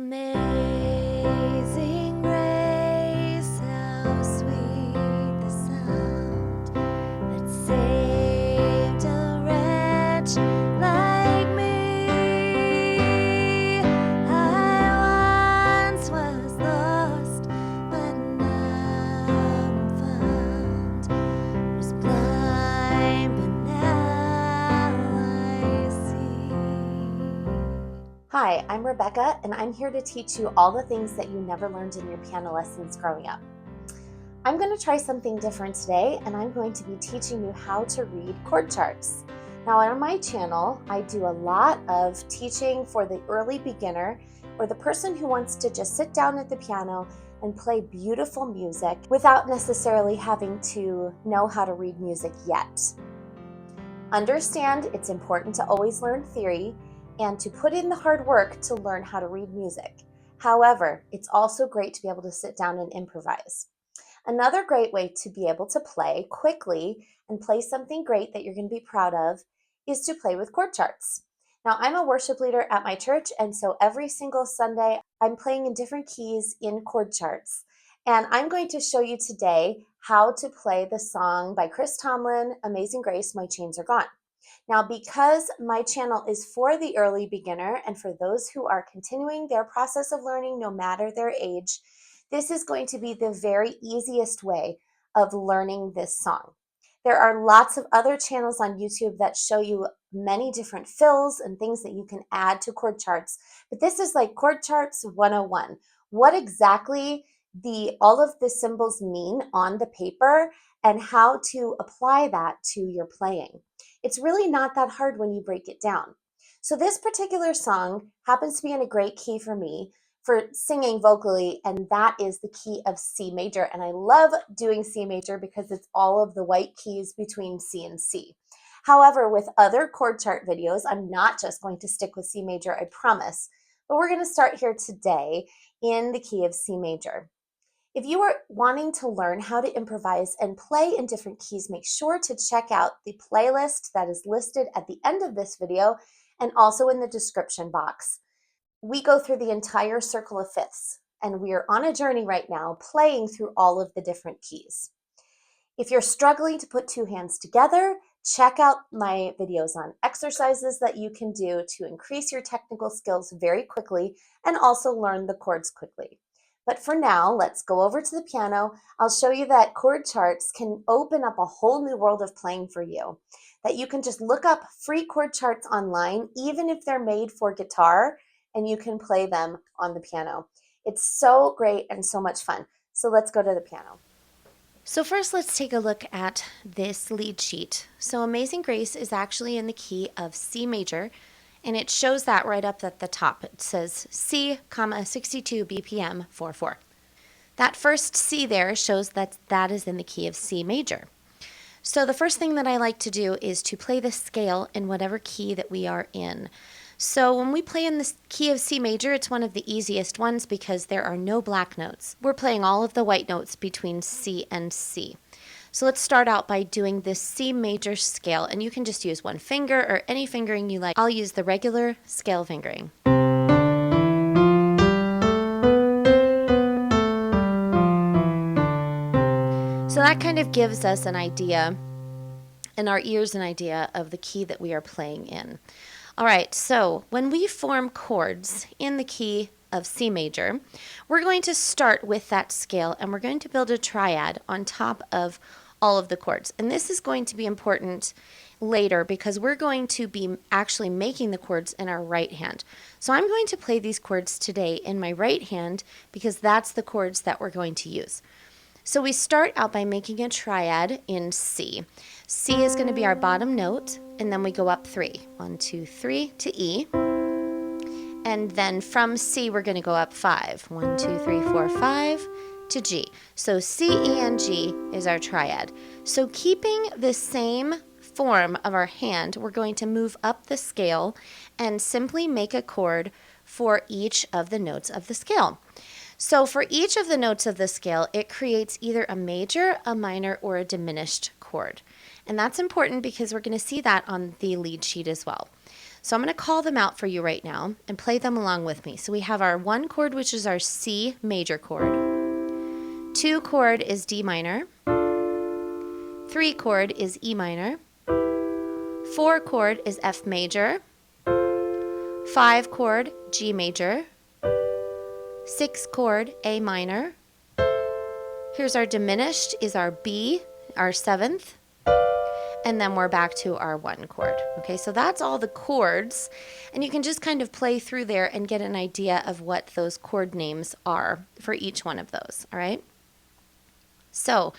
Amazing grace, how sweet the sound that saved a wretch like me. I once was lost, but now I'm found. Was blind, but now I see. Hi, I'm Rebecca, and I'm here to teach you all the things that you never learned in your piano lessons growing up. I'm going to try something different today, and I'm going to be teaching you how to read chord charts. Now, on my channel, I do a lot of teaching for the early beginner or the person who wants to just sit down at the piano and play beautiful music without necessarily having to know how to read music yet. Understand it's important to always learn theory and to put in the hard work to learn how to read music. However, it's also great to be able to sit down and improvise. Another great way to be able to play quickly and play something great that you're going to be proud of is to play with chord charts. Now, I'm a worship leader at my church, and so every single Sunday, I'm playing in different keys in chord charts. And I'm going to show you today how to play the song by Chris Tomlin, Amazing Grace, My Chains Are Gone. Now, because my channel is for the early beginner and for those who are continuing their process of learning no matter their age, this is going to be the very easiest way of learning this song. There are lots of other channels on YouTube that show you many different fills and things that you can add to chord charts, but this is like Chord Charts 101. What exactly all of the symbols mean on the paper and how to apply that to your playing. It's really not that hard when you break it down. So this particular song happens to be in a great key for me for singing vocally, and that is the key of C major. And I love doing C major because it's all of the white keys between C and C. However, with other chord chart videos, I'm not just going to stick with C major, I promise. But we're going to start here today in the key of C major. If you are wanting to learn how to improvise and play in different keys, make sure to check out the playlist that is listed at the end of this video and also in the description box. We go through the entire circle of fifths, and we are on a journey right now playing through all of the different keys. If you're struggling to put two hands together, check out my videos on exercises that you can do to increase your technical skills very quickly and also learn the chords quickly. But for now, let's go over to the piano. I'll show you that chord charts can open up a whole new world of playing for you. That you can just look up free chord charts online, even if they're made for guitar, and you can play them on the piano. It's so great and so much fun. So let's go to the piano. So first, let's take a look at this lead sheet. So Amazing Grace is actually in the key of C major, and it shows that right up at the top. It says C, 62 BPM 4/4. That first C there shows that that is in the key of C major. So the first thing that I like to do is to play the scale in whatever key that we are in. So when we play in the key of C major, it's one of the easiest ones because there are no black notes. We're playing all of the white notes between C and C. So let's start out by doing this C major scale, and you can just use one finger or any fingering you like. I'll use the regular scale fingering. So that kind of gives us an idea, and our ears an idea of the key that we are playing in. All right, so when we form chords in the key of C major, we're going to start with that scale and we're going to build a triad on top of all of the chords. And this is going to be important later because we're going to be actually making the chords in our right hand. So I'm going to play these chords today in my right hand because that's the chords that we're going to use. So we start out by making a triad in C. C is going to be our bottom note, and then we go up 3. 1, 2, 3 to E. And then from C, we're going to go up 5. 1, 2, 3, 4, 5 to G. So C, E, and G is our triad. So keeping the same form of our hand, we're going to move up the scale and simply make a chord for each of the notes of the scale. So for each of the notes of the scale, it creates either a major, a minor, or a diminished chord. And that's important because we're going to see that on the lead sheet as well. So I'm going to call them out for you right now and play them along with me. So we have our 1 chord, which is our C major chord. 2 chord is D minor. 3 chord is E minor. 4 chord is F major. 5 chord, G major. 6 chord, A minor. Here's our diminished, is our B, our 7th. And then we're back to our 1 chord. Okay, so that's all the chords. And you can just kind of play through there and get an idea of what those chord names are for each one of those, all right? So,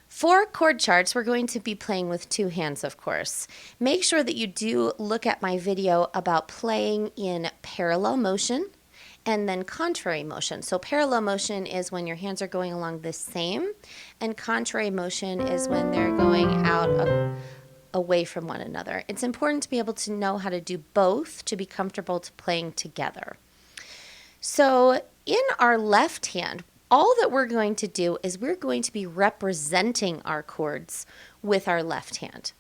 for chord charts, we're going to be playing with 2 hands, of course. Make sure that you do look at my video about playing in parallel motion and then contrary motion. So parallel motion is when your hands are going along the same, and contrary motion is when they're going out away from one another. It's important to be able to know how to do both to be comfortable to playing together. So in our left hand, all that we're going to do is we're going to be representing our chords with our left hand.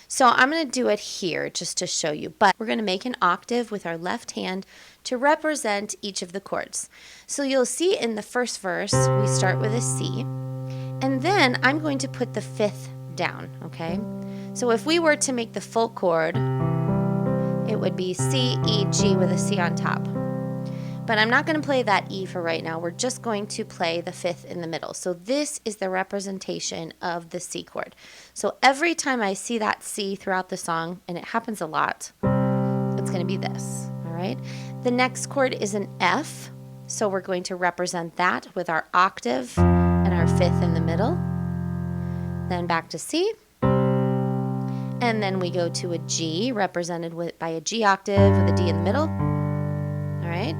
So I'm going to do it here just to show you, but we're going to make an octave with our left hand to represent each of the chords. So you'll see in the first verse, we start with a C, and then I'm going to put the 5th down, okay? So if we were to make the full chord, it would be C, E, G with a C on top. But I'm not going to play that E for right now. We're just going to play the 5th in the middle. So this is the representation of the C chord. So every time I see that C throughout the song, and it happens a lot, it's going to be this, all right? The next chord is an F, so we're going to represent that with our octave and our 5th in the middle. Then back to C. And then we go to a G, represented by a G octave with a D in the middle. All right?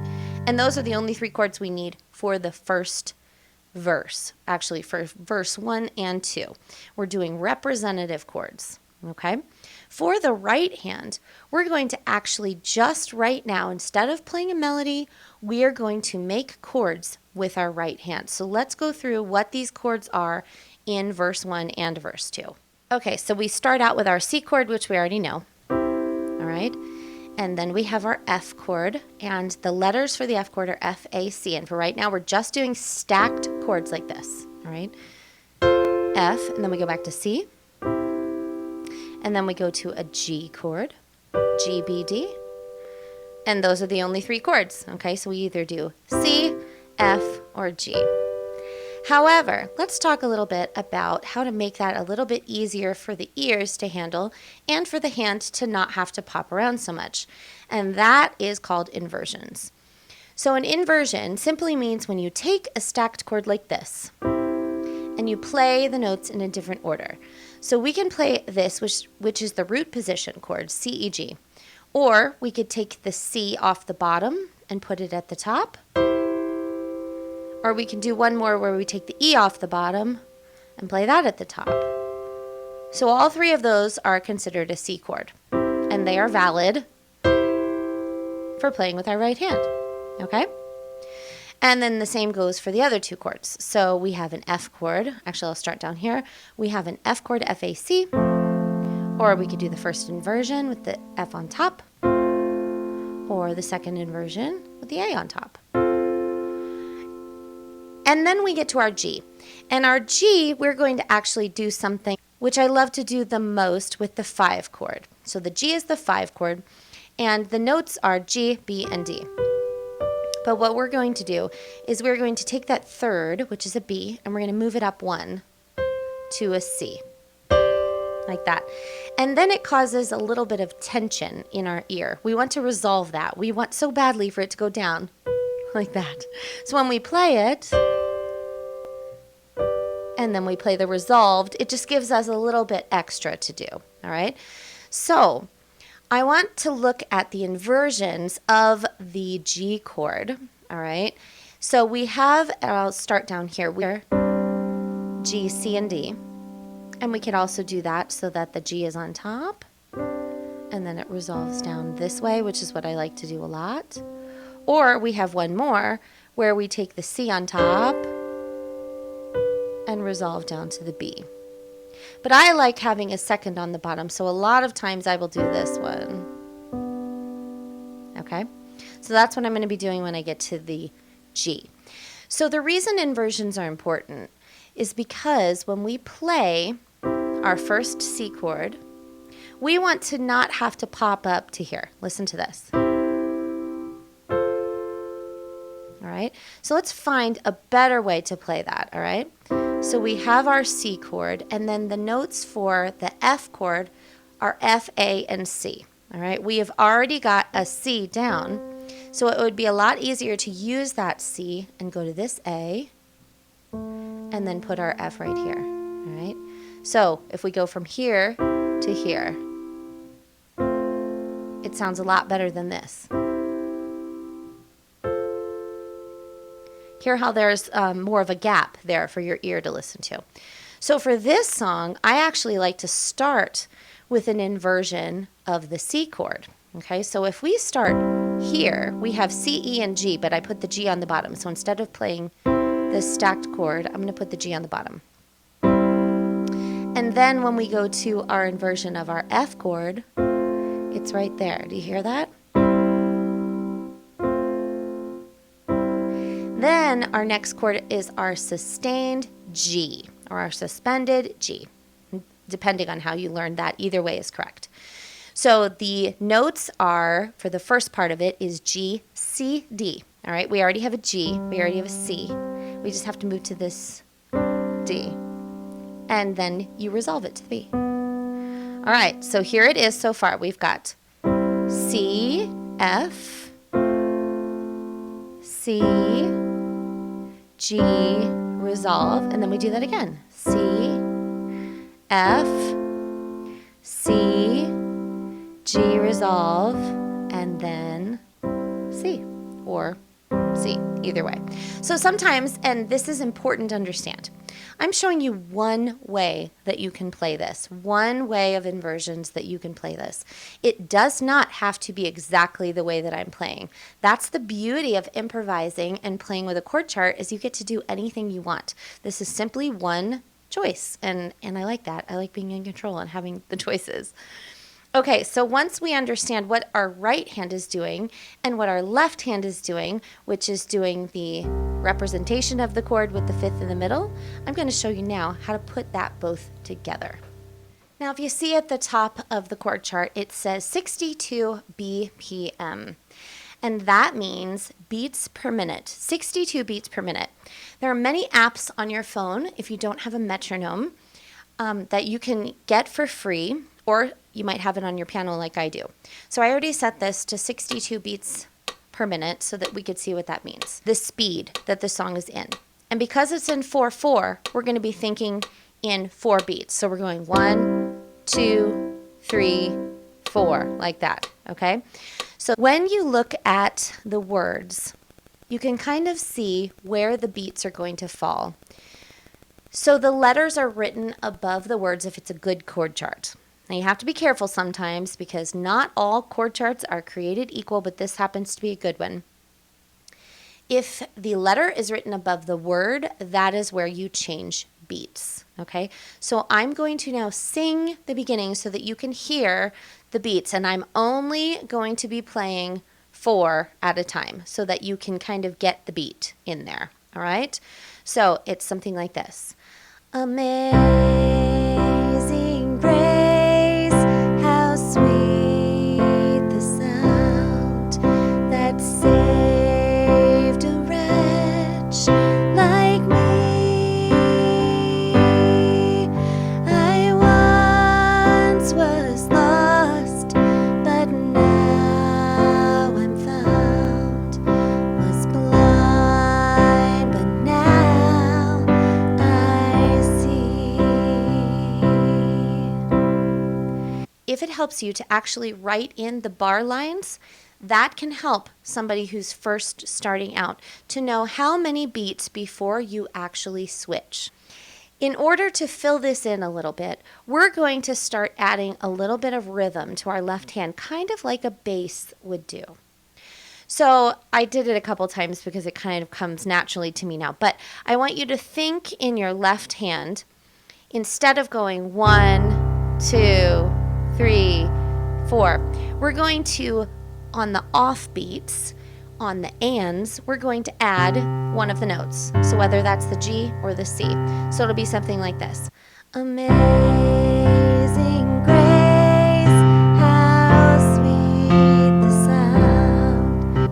And those are the only 3 chords we need for the first verse. Actually, for verse 1 and 2. We're doing representative chords, okay? For the right hand, we're going to actually just right now, instead of playing a melody, we are going to make chords with our right hand. So let's go through what these chords are in verse 1 and verse 2. Okay, so we start out with our C chord, which we already know, all right? And then we have our F chord, and the letters for the F chord are F, A, C. And for right now, we're just doing stacked chords like this, all right? F, and then we go back to C. And then we go to a G chord, G, B, D. And those are the only 3 chords, okay? So we either do C, F, or G. However, let's talk a little bit about how to make that a little bit easier for the ears to handle and for the hand to not have to pop around so much. And that is called inversions. So an inversion simply means when you take a stacked chord like this and you play the notes in a different order. So we can play this, which is the root position chord, C, E, G. Or we could take the C off the bottom and put it at the top. Or we can do one more where we take the E off the bottom and play that at the top. So all 3 of those are considered a C chord, and they are valid for playing with our right hand, okay? And then the same goes for the other 2 chords. So we have an F chord. Actually, I'll start down here. We have an F chord, F, A, C, or we could do the first inversion with the F on top, or the second inversion with the A on top. And then we get to our G. And our G, we're going to actually do something which I love to do the most with the 5 chord. So the G is the 5 chord, and the notes are G, B, and D. But what we're going to do is we're going to take that 3rd, which is a B, and we're going to move it up 1 to a C, like that. And then it causes a little bit of tension in our ear. We want to resolve that. We want so badly for it to go down, like that. So when we play it, and then we play the resolved, it just gives us a little bit extra to do, all right? So I want to look at the inversions of the G chord, all right? So we have, I'll start down here, we're G, C, and D. And we can also do that so that the G is on top, and then it resolves down this way, which is what I like to do a lot. Or we have one more where we take the C on top and resolve down to the B. But I like having a second on the bottom, so a lot of times I will do this one. okay? So that's what I'm going to be doing when I get to the G. So the reason inversions are important is because when we play our first C chord, we want to not have to pop up to here. Listen to this. All right, so let's find a better way to play that, all right? So we have our C chord, and then the notes for the F chord are F, A, and C, all right? We have already got a C down, so it would be a lot easier to use that C and go to this A, and then put our F right here, all right? So if we go from here to here, it sounds a lot better than this. Hear how there's more of a gap there for your ear to listen to. So for this song, I actually like to start with an inversion of the C chord. Okay, so if we start here, we have C, E, and G, but I put the G on the bottom. So instead of playing this stacked chord, I'm going to put the G on the bottom. And then when we go to our inversion of our F chord, it's right there. Do you hear that? Then our next chord is our sustained G, or our suspended G, depending on how you learned that. Either way is correct. So the notes are, for the first part of it, is G, C, D. All right, we already have a G, we already have a C. We just have to move to this D. And then you resolve it to the B. All right, so here it is so far. We've got C, F, C, G, resolve, and then we do that again. C, F, C, G, resolve, and then C, or C, either way. So sometimes, and this is important to understand, I'm showing you one way that you can play this, one way of inversions that you can play this. It does not have to be exactly the way that I'm playing. That's the beauty of improvising and playing with a chord chart, is you get to do anything you want. This is simply one choice, and I like that. I like being in control and having the choices. Okay, so once we understand what our right hand is doing and what our left hand is doing, which is doing the representation of the chord with the fifth in the middle, I'm going to show you now how to put that both together. Now, if you see at the top of the chord chart, it says 62 BPM, and that means beats per minute, 62 beats per minute. There are many apps on your phone, if you don't have a metronome, that you can get for free, or you might have it on your piano like I do. So I already set this to 62 beats per minute so that we could see what that means, the speed that the song is in. And because it's in 4/4, we're going to be thinking in 4 beats. So we're going 1, 2, 3, 4, like that, okay? So when you look at the words, you can kind of see where the beats are going to fall. So the letters are written above the words if it's a good chord chart. Now you have to be careful sometimes because not all chord charts are created equal, but this happens to be a good one. If the letter is written above the word, that is where you change beats, okay? So I'm going to now sing the beginning so that you can hear the beats, and I'm only going to be playing 4 at a time so that you can kind of get the beat in there, all right? So it's something like this. Amazing grace, how sweet the sound that saved a wretch like me. I once was lost, but now I'm found. Was blind, but now I see. If it helps you to actually write in the bar lines, that can help somebody who's first starting out to know how many beats before you actually switch. In order to fill this in a little bit, we're going to start adding a little bit of rhythm to our left hand, kind of like a bass would do. So I did it a couple times because it kind of comes naturally to me now, but I want you to think in your left hand, instead of going 1, 2, 3, 4, we're going to on the off beats, on the ands, we're going to add one of the notes. So whether that's the G or the C. So it'll be something like this. Amazing grace, how sweet the sound.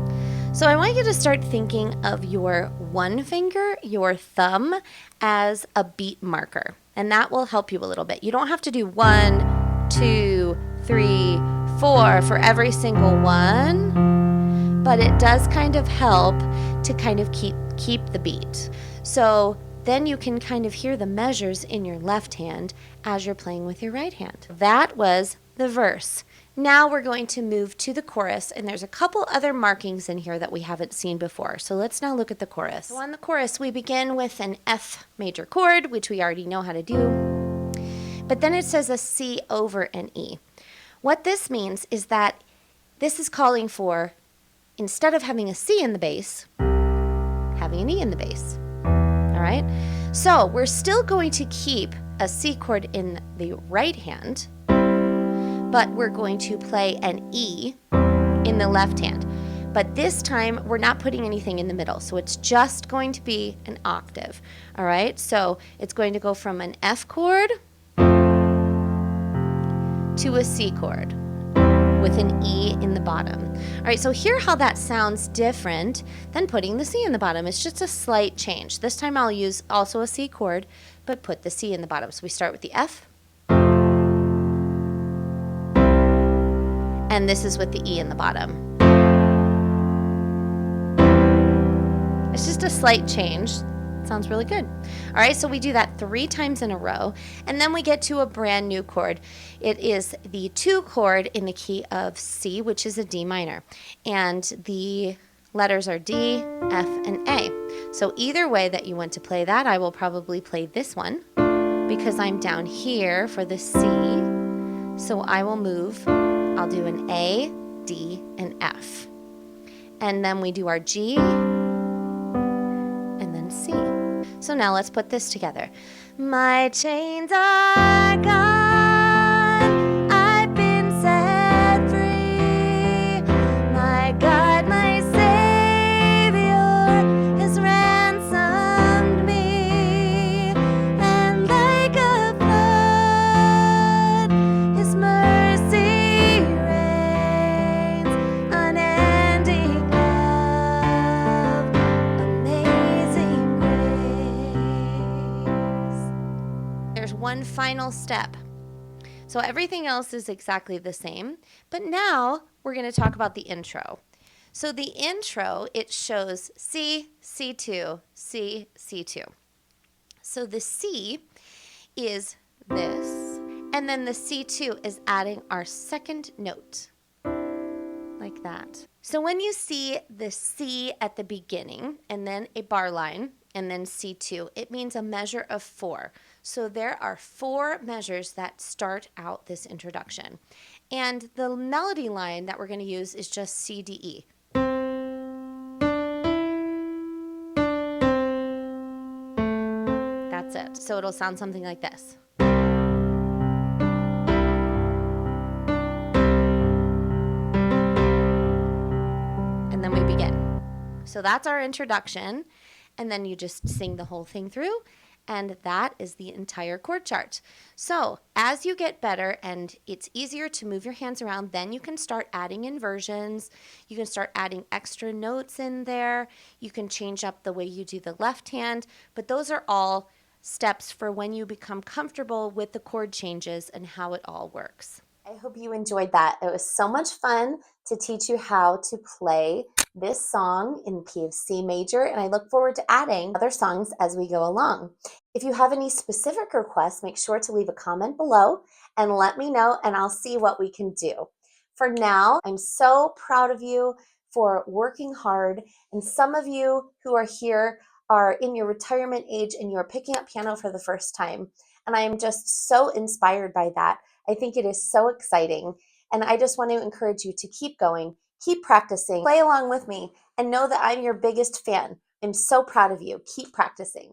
So I want you to start thinking of your one finger, your thumb, as a beat marker. And that will help you a little bit. You don't have to do 1, 2, 3, 4 for every single one, but it does kind of help to kind of keep the beat. So then you can kind of hear the measures in your left hand as you're playing with your right hand. That was the verse. Now we're going to move to the chorus, and there's a couple other markings in here that we haven't seen before. So let's now look at the chorus. So on the chorus, we begin with an F major chord, which we already know how to do. But then it says a C over an E. What this means is that this is calling for, instead of having a C in the bass, having an E in the bass. All right? So we're still going to keep a C chord in the right hand, but we're going to play an E in the left hand. But this time, we're not putting anything in the middle, so it's just going to be an octave. All right? So it's going to go from an F chord to a C chord with an E in the bottom. All right, so hear how that sounds different than putting the C in the bottom. It's just a slight change. This time I'll use also a C chord, but put the C in the bottom. So we start with the F, and this is with the E in the bottom. It's just a slight change. Sounds really good. All right, so we do that 3 times in a row, and then we get to a brand new chord. It is the 2 chord in the key of C, which is a D minor, and the letters are D, F, and A. So either way that you want to play that, I will probably play this one because I'm down here for the C. So I will move, I'll do an A, D, and F. And then we do our G, and then C. So now let's put this together. My chains are gone, I've been set free. My God, my Savior has ransomed me. And like a flood, His mercy reigns, unending love, amazing grace. There's one final step. So everything else is exactly the same, but now we're going to talk about the intro. So the intro, it shows C, C2, C, C2. So the C is this, and then the C2 is adding our second note, like that. So when you see the C at the beginning, and then a bar line, and then C2, it means a measure of 4. So there are 4 measures that start out this introduction. And the melody line that we're going to use is just C, D, E. That's it. So it'll sound something like this. And then we begin. So that's our introduction. And then you just sing the whole thing through. And that is the entire chord chart. So as you get better and it's easier to move your hands around, then you can start adding inversions. You can start adding extra notes in there. You can change up the way you do the left hand. But those are all steps for when you become comfortable with the chord changes and how it all works. I hope you enjoyed that. It was so much fun to teach you how to play this song in the key of C major, and I look forward to adding other songs as we go along. If you have any specific requests, make sure to leave a comment below and let me know, and I'll see what we can do. For now, I'm so proud of you for working hard, and some of you who are here are in your retirement age and you're picking up piano for the first time, and I am just so inspired by that. I think it is so exciting, and I just want to encourage you to keep going. Keep practicing, play along with me, and know that I'm your biggest fan. I'm so proud of you. Keep practicing.